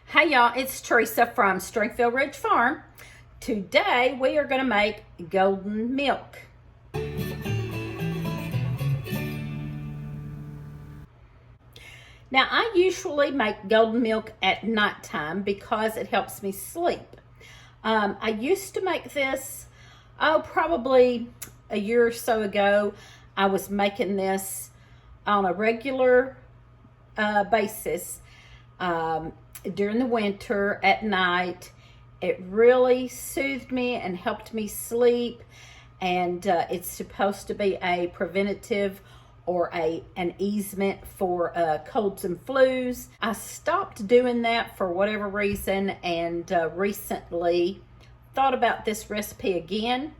Hey y'all, it's Teresa from Stringfield Ridge Farm. Today we are going to make golden milk. Now I usually make golden milk at nighttime because it helps me sleep. I used to make this, probably a year or so ago. I was making this on a regular basis during the winter at night. It really soothed me and helped me sleep, and it's supposed to be a preventative or an easement for colds and flus. I stopped doing that for whatever reason, and recently thought about this recipe again.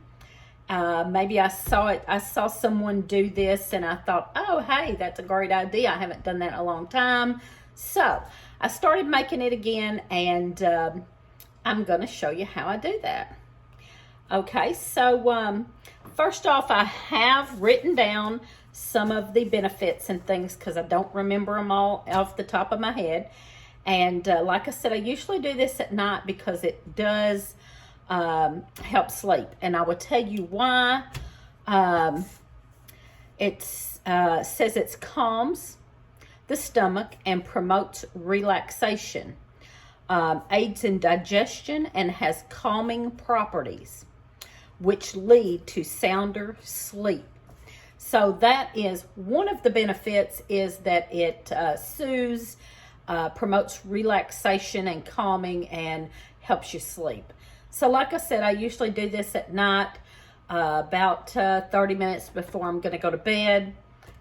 Maybe I saw someone do this and I thought, oh hey, that's a great idea. I haven't done that in a long time. So I started making it again, and I'm going to show you how I do that. Okay, so first off, I have written down some of the benefits and things because I don't remember them all off the top of my head. And like I said, I usually do this at night because it does help sleep. And I will tell you why. It says it calms the stomach and promotes relaxation, aids in digestion, and has calming properties, which lead to sounder sleep. So that is one of the benefits, is that it soothes, promotes relaxation and calming, and helps you sleep. So like I said, I usually do this at night, about 30 minutes before I'm going to go to bed,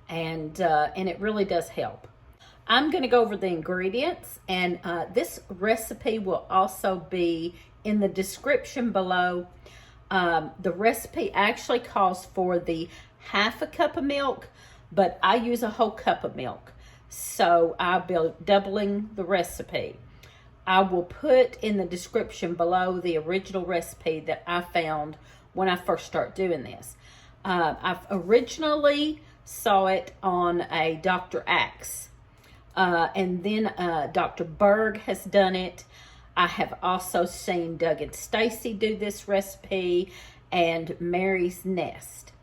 and it really does help. I'm going to go over the ingredients, and this recipe will also be in the description below. The recipe actually calls for the half a cup of milk, but I use a whole cup of milk, so I'll be doubling the recipe. I will put in the description below the original recipe that I found when I first started doing this. I've originally saw it on a Dr. Axe. And then Dr. Berg has done it. I have also seen Doug and Stacy do this recipe, and Mary's Nest.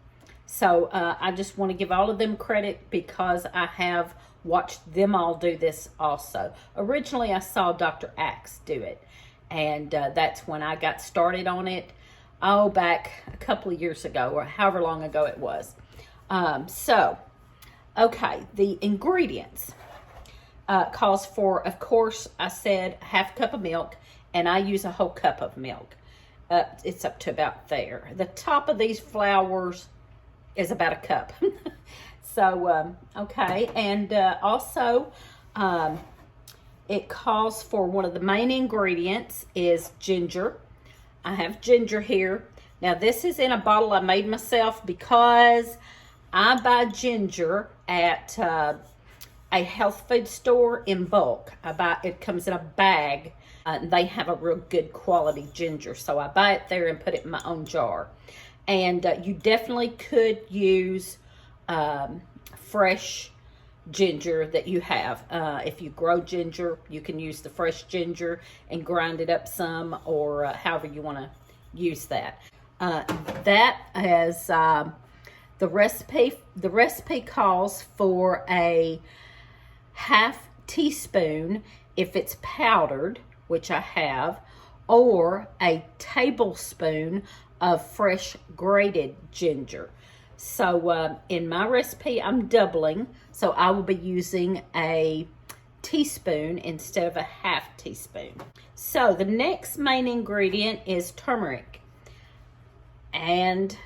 So I just want to give all of them credit because I have watched them all do this also. Originally, I saw Dr. Axe do it, and that's when I got started on it, back a couple of years ago, or however long ago it was. Okay, the ingredients. Calls for, of course, I said half a cup of milk, and I use a whole cup of milk. It's up to about there. The top of these flowers is about a cup. So, okay, and also it calls for, one of the main ingredients is ginger. I have ginger here. Now, this is in a bottle I made myself because I buy ginger at a health food store in bulk. It comes in a bag. They have a real good quality ginger, so I buy it there and put it in my own jar. And you definitely could use fresh ginger that you have. If you grow ginger, you can use the fresh ginger and grind it up some, or however you want to use that. That is the recipe. The recipe calls for a half teaspoon if it's powdered, which I have, or a tablespoon of fresh grated ginger. So in my recipe, I'm doubling, so I will be using a teaspoon instead of a half teaspoon. So the next main ingredient is turmeric, and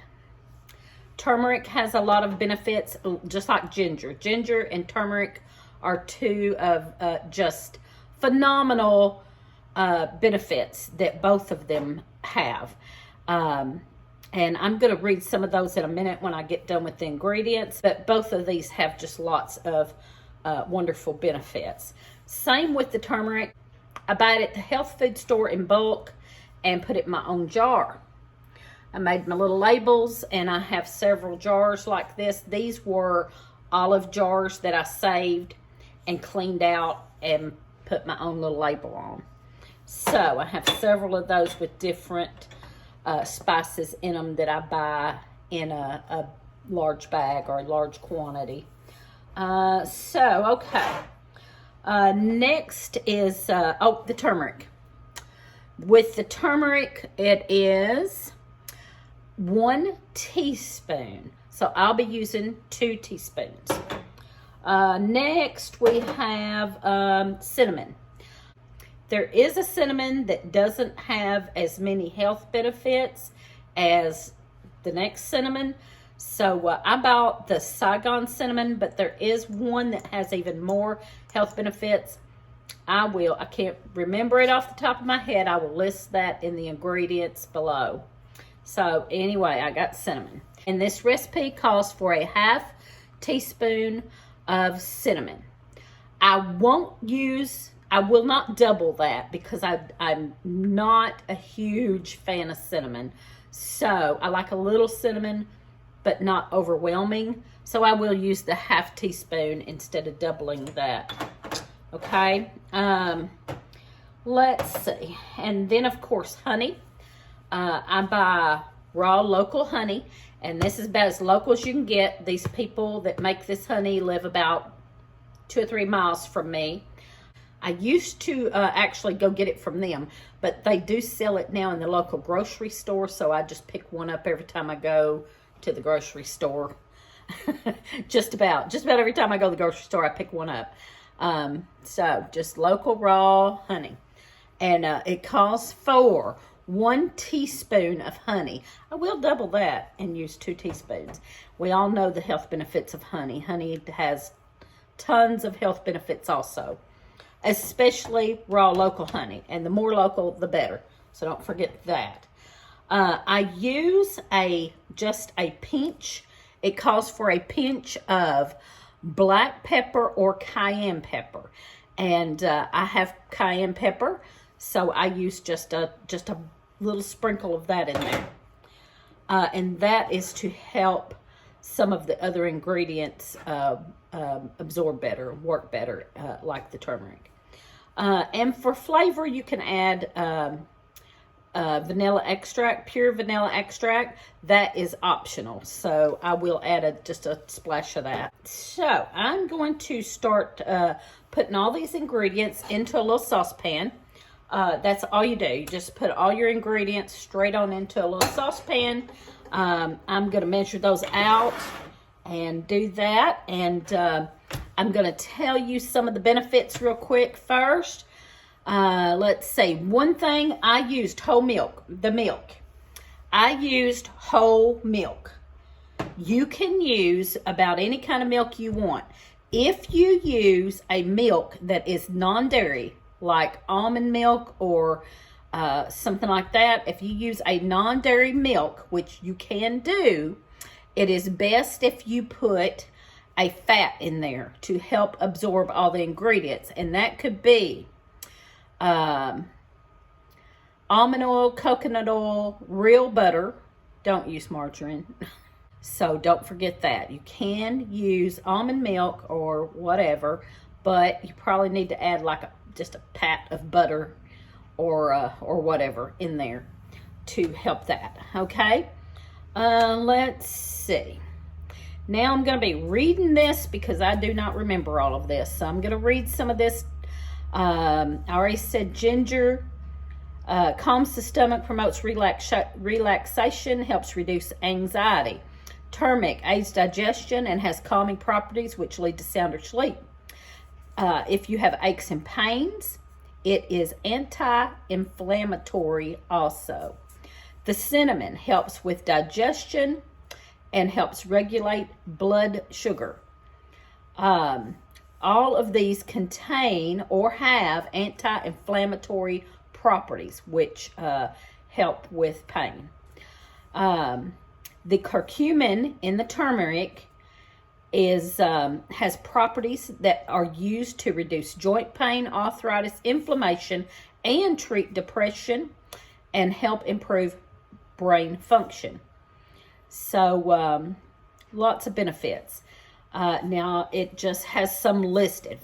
turmeric has a lot of benefits, just like ginger. Ginger and turmeric are two of just phenomenal benefits that both of them have. And I'm going to read some of those in a minute when I get done with the ingredients, but both of these have just lots of wonderful benefits. Same with the turmeric. I buy it at the health food store in bulk and put it in my own jar. I made my little labels, and I have several jars like this. These were olive jars that I saved and cleaned out and put my own little label on. So I have several of those with different spices in them that I buy in a large bag or a large quantity. Okay. Next is, the turmeric. With the turmeric, it is 1 teaspoon. So I'll be using 2 teaspoons. Next, we have cinnamon. There is a cinnamon that doesn't have as many health benefits as the next cinnamon. So I bought the Saigon cinnamon, but there is one that has even more health benefits. I can't remember it off the top of my head. I will list that in the ingredients below. So anyway, I got cinnamon. And this recipe calls for a 1/2 teaspoon of cinnamon. I will not double that because I'm not a huge fan of cinnamon. So I like a little cinnamon, but not overwhelming. So I will use the 1/2 teaspoon instead of doubling that. Okay. Let's see. And then, of course, honey. I buy raw local honey, and this is about as local as you can get. These people that make this honey live about 2 or 3 miles from me. I used to actually go get it from them, but they do sell it now in the local grocery store, so I just pick one up every time I go to the grocery store. just about every time I go to the grocery store, I pick one up. So just local raw honey. And it calls for 1 teaspoon of honey. I will double that and use 2 teaspoons. We all know the health benefits of honey. Honey has tons of health benefits also, especially raw local honey. And the more local, the better. So don't forget that. I use just a pinch. It calls for a pinch of black pepper or cayenne pepper. And I have cayenne pepper, so I use just a little sprinkle of that in there. And that is to help some of the other ingredients absorb better, work better, like the turmeric. And for flavor, you can add vanilla extract, pure vanilla extract. That is optional, so I will add just a splash of that. So I'm going to start putting all these ingredients into a little saucepan. That's all you do. You just put all your ingredients straight on into a little saucepan. I'm going to measure those out and do that. And I'm going to tell you some of the benefits real quick first. Let's see. One thing, I used whole milk, the milk. I used whole milk. You can use about any kind of milk you want. If you use a milk that is non-dairy, like almond milk or something like that, if you use a non-dairy milk, which you can do, it is best if you put a fat in there to help absorb all the ingredients. And that could be almond oil, coconut oil, real butter. Don't use margarine. So don't forget that. You can use almond milk or whatever, but you probably need to add like just a pat of butter or whatever in there to help that. Okay. Let's see. Now I'm going to be reading this because I do not remember all of this. So I'm going to read some of this. I already said ginger calms the stomach, promotes relaxation, helps reduce anxiety. Turmeric aids digestion and has calming properties which lead to sounder sleep. If you have aches and pains, it is anti-inflammatory also. The cinnamon helps with digestion and helps regulate blood sugar. All of these contain or have anti-inflammatory properties which help with pain. The curcumin in the turmeric has properties that are used to reduce joint pain, arthritis, inflammation, and treat depression and help improve brain function. So lots of benefits. Now it just has some listed.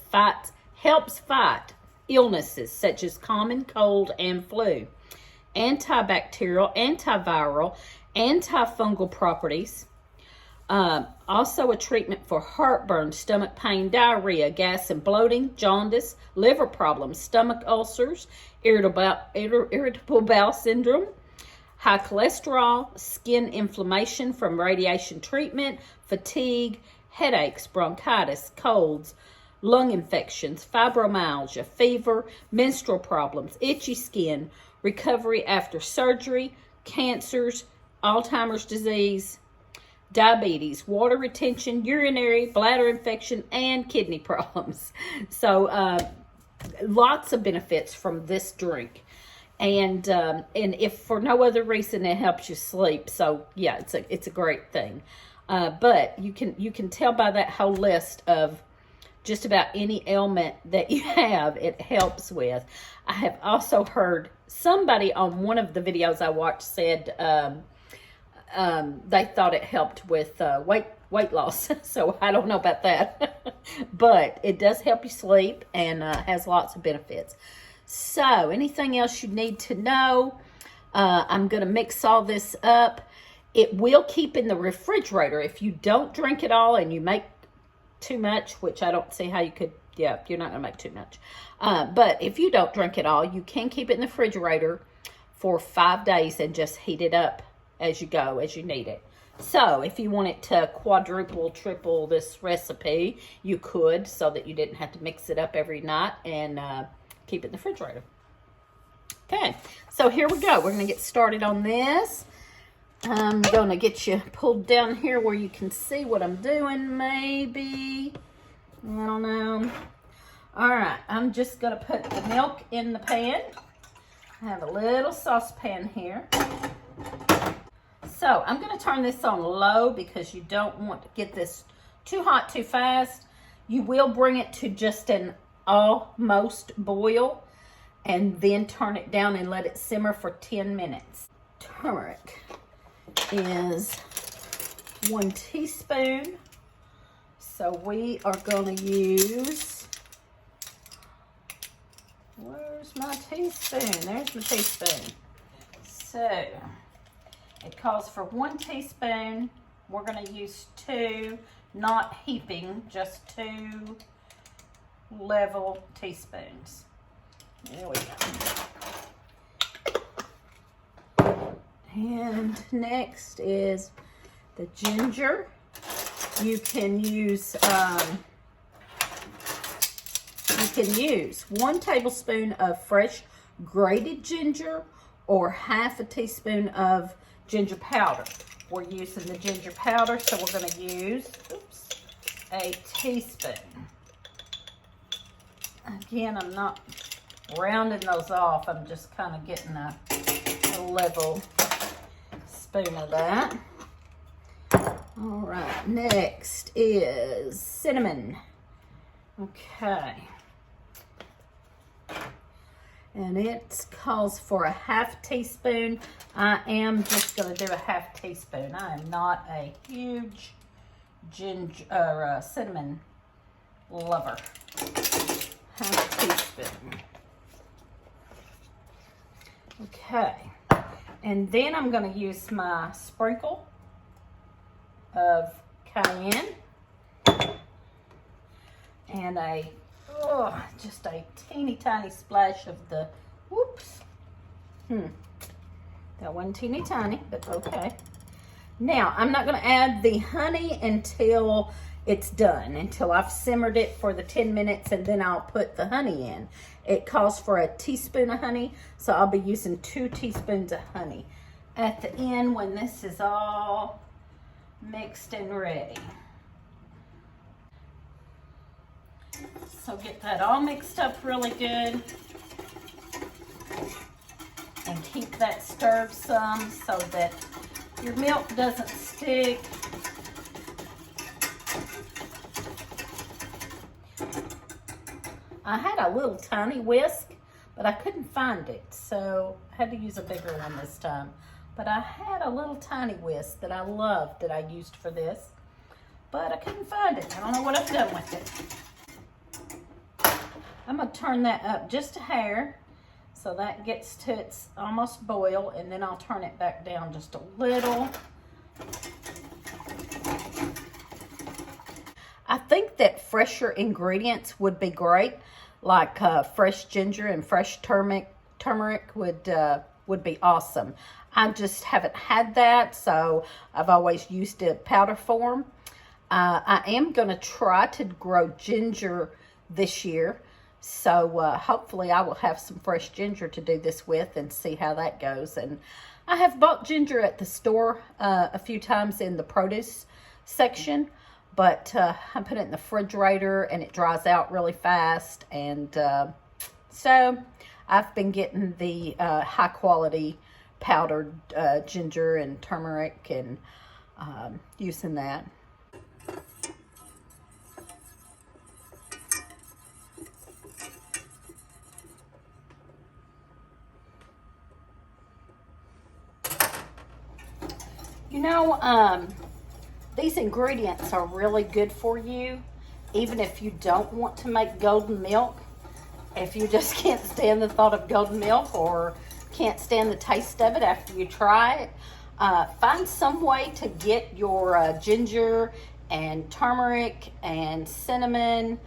Helps fight illnesses such as common cold and flu, antibacterial, antiviral, antifungal properties. Also a treatment for heartburn, stomach pain, diarrhea, gas and bloating, jaundice, liver problems, stomach ulcers, irritable bowel syndrome, high cholesterol, skin inflammation from radiation treatment, fatigue, headaches, bronchitis, colds, lung infections, fibromyalgia, fever, menstrual problems, itchy skin, recovery after surgery, cancers, Alzheimer's disease, diabetes, water retention, urinary, bladder infection, and kidney problems. So lots of benefits from this drink. And if for no other reason, it helps you sleep. So yeah, it's a great thing. But you can tell by that whole list of just about any ailment that you have, it helps with. I have also heard somebody on one of the videos I watched said they thought it helped with weight loss. So I don't know about that. But it does help you sleep and has lots of benefits. So anything else you need to know? I'm going to mix all this up. It will keep in the refrigerator. If you don't drink it all and you make too much, which I don't see how you could, yeah, you're not going to make too much. But if you don't drink it all, you can keep it in the refrigerator for 5 days and just heat it up as you go, as you need it. So if you wanted to quadruple, triple this recipe, you could, so that you didn't have to mix it up every night and keep it in the refrigerator. Okay, so here we go. We're going to get started on this. I'm going to get you pulled down here where you can see what I'm doing, maybe. I don't know. All right, I'm just going to put the milk in the pan. I have a little saucepan here. So I'm going to turn this on low because you don't want to get this too hot too fast. You will bring it to just an almost boil and then turn it down and let it simmer for 10 minutes. Turmeric is 1 teaspoon. So we are going to use, where's my teaspoon? There's my teaspoon. So it calls for 1 teaspoon. We're going to use 2, not heaping, just 2 level teaspoons. There we go. And next is the ginger. You can use 1 tablespoon of fresh grated ginger or half a teaspoon of ginger powder. We're using the ginger powder, so we're going to use a teaspoon. Again, I'm not rounding those off. I'm just kind of getting a level spoon of that. All right, next is cinnamon. Okay. And it calls for a half teaspoon. I am just going to do a half teaspoon. I am not a huge cinnamon lover. Half teaspoon. Okay. And then I'm going to use my sprinkle of cayenne and just a teeny tiny splash of the, that wasn't teeny tiny, but okay. Now, I'm not going to add the honey until it's done, until I've simmered it for the 10 minutes, and then I'll put the honey in. It calls for a teaspoon of honey, so I'll be using 2 teaspoons of honey at the end when this is all mixed and ready. So get that all mixed up really good and keep that stirred some so that your milk doesn't stick. I had a little tiny whisk, but I couldn't find it, so I had to use a bigger one this time. But I had a little tiny whisk that I loved that I used for this, but I couldn't find it. I don't know what I've done with it. I'm going to turn that up just a hair so that gets to its almost boil, and then I'll turn it back down just a little. I think that fresher ingredients would be great, like fresh ginger and fresh turmeric would be awesome. I just haven't had that, so I've always used it powder form. I am going to try to grow ginger this year, so hopefully I will have some fresh ginger to do this with and see how that goes. And I have bought ginger at the store a few times in the produce section, but I put it in the refrigerator and it dries out really fast. And so I've been getting the high quality powdered ginger and turmeric and using that. You know, these ingredients are really good for you, even if you don't want to make golden milk. If you just can't stand the thought of golden milk or can't stand the taste of it after you try it, find some way to get your ginger and turmeric and cinnamon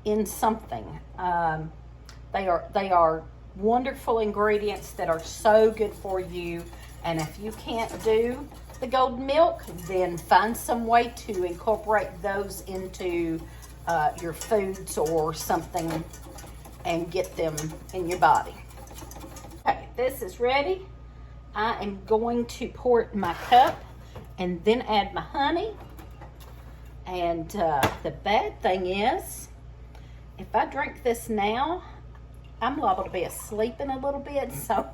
in something. They are wonderful ingredients that are so good for you. And if you can't do the golden milk, then find some way to incorporate those into your foods or something and get them in your body. Okay, this is ready. I am going to pour it in my cup and then add my honey. And the bad thing is, if I drink this now, I'm liable to be asleep in a little bit, so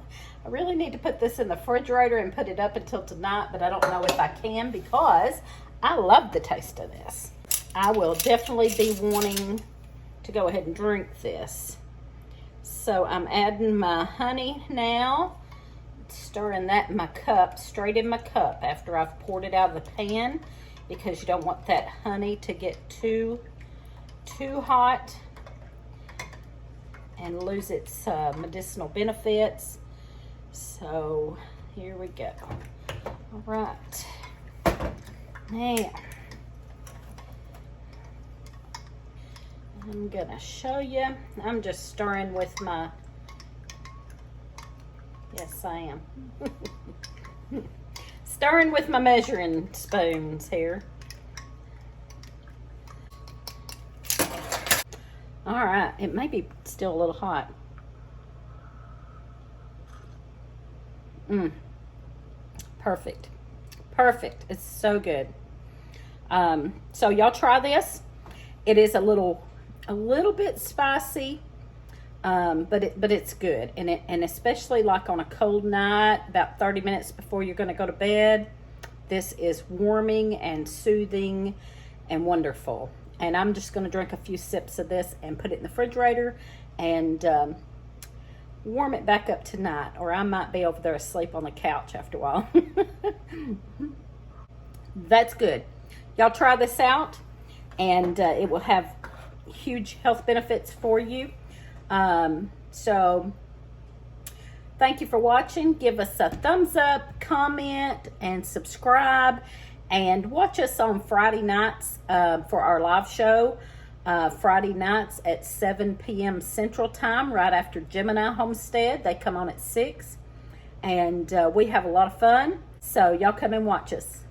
I really need to put this in the refrigerator and put it up until tonight, but I don't know if I can because I love the taste of this. I will definitely be wanting to go ahead and drink this. So I'm adding my honey now, stirring that in my cup, straight in my cup after I've poured it out of the pan, because you don't want that honey to get too hot and lose its medicinal benefits. So here we go. All right. Now, I'm gonna show you. I'm just stirring with my, yes I am. Stirring with my measuring spoons here. All right, it may be still a little hot. Perfect. Perfect. It's so good. So y'all try this. It is a little bit spicy, but it's good. And especially like on a cold night, about 30 minutes before you're going to go to bed, this is warming and soothing and wonderful. And I'm just going to drink a few sips of this and put it in the refrigerator and warm it back up tonight, or I might be over there asleep on the couch after a while. That's good. Y'all try this out, and it will have huge health benefits for you. So thank you for watching. Give us a thumbs up, comment, and subscribe. And watch us on Friday nights for our live show. Friday nights at 7 p.m. Central Time, right after Gemini Homestead. They come on at 6. And we have a lot of fun. So y'all come and watch us.